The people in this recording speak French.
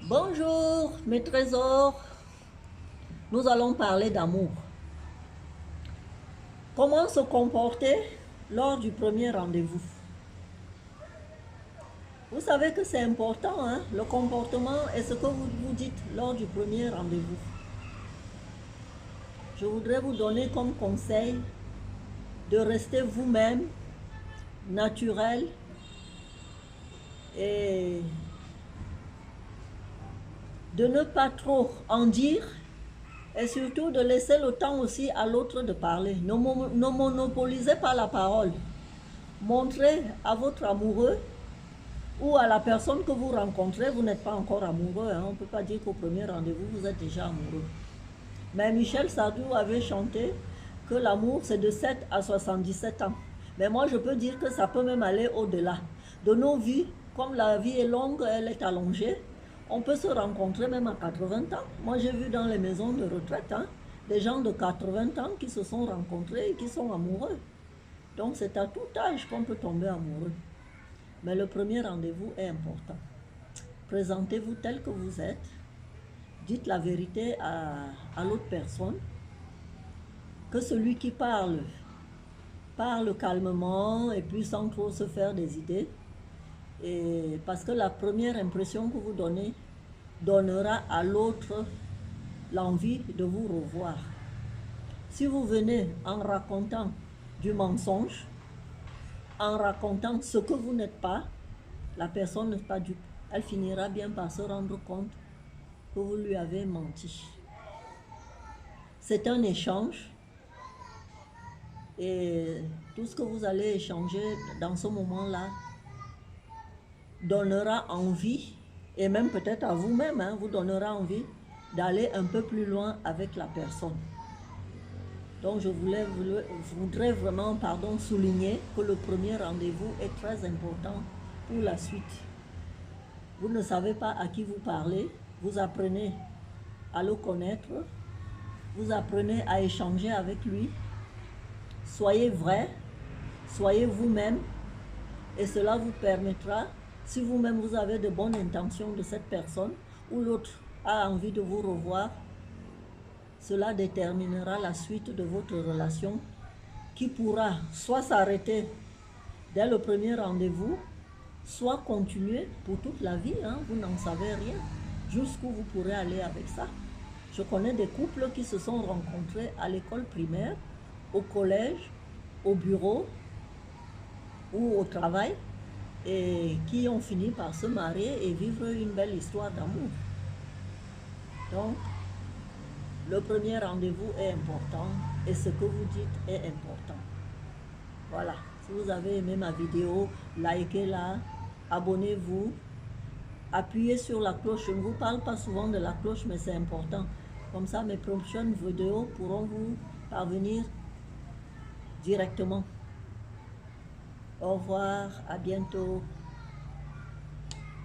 Bonjour mes trésors, nous allons parler d'amour. Comment se comporter lors du premier rendez-vous? Vous savez que c'est important, hein? Le comportement est ce que vous vous dites lors du premier rendez-vous. Je voudrais vous donner comme conseil de rester vous-même, naturel et de ne pas trop en dire et surtout de laisser le temps aussi à l'autre de parler. Ne monopolisez pas la parole. Montrez à votre amoureux ou à la personne que vous rencontrez, vous n'êtes pas encore amoureux. Hein? On ne peut pas dire qu'au premier rendez-vous, vous êtes déjà amoureux. Mais Michel Sardou avait chanté que l'amour, c'est de 7 à 77 ans. Mais moi, je peux dire que ça peut même aller au-delà. De nos vies, comme la vie est longue, elle est allongée, on peut se rencontrer même à 80 ans. Moi, j'ai vu dans les maisons de retraite, hein, des gens de 80 ans qui se sont rencontrés et qui sont amoureux. Donc, c'est à tout âge qu'on peut tomber amoureux. Mais le premier rendez-vous est important. Présentez-vous tel que vous êtes. Dites la vérité à l'autre personne. Que celui qui parle calmement et puis sans trop se faire des idées. Et parce que la première impression que vous donnez donnera à l'autre l'envie de vous revoir. Si vous venez en racontant du mensonge, en racontant ce que vous n'êtes pas, la personne n'est pas dupe. Elle finira bien par se rendre compte que vous lui avez menti. C'est un échange et tout ce que vous allez échanger dans ce moment-là donnera envie, et même peut-être à vous-même, hein, vous donnera envie d'aller un peu plus loin avec la personne. Donc je voudrais vraiment souligner que le premier rendez-vous est très important pour la suite. Vous ne savez pas à qui vous parlez, vous apprenez à le connaître, vous apprenez à échanger avec lui. Soyez vrai, soyez vous-même et cela vous permettra, si vous-même vous avez de bonnes intentions de cette personne ou l'autre a envie de vous revoir, cela déterminera la suite de votre relation qui pourra soit s'arrêter dès le premier rendez-vous, soit continuer pour toute la vie, hein, vous n'en savez rien, jusqu'où vous pourrez aller avec ça. Je connais des couples qui se sont rencontrés à l'école primaire, au collège, au bureau ou au travail et qui ont fini par se marier et vivre une belle histoire d'amour. Donc, le premier rendez-vous est important et ce que vous dites est important. Voilà, si vous avez aimé ma vidéo, likez-la, abonnez-vous, appuyez sur la cloche. Je ne vous parle pas souvent de la cloche, mais c'est important. Comme ça, mes prochaines vidéos pourront vous parvenir directement. Au revoir, à bientôt.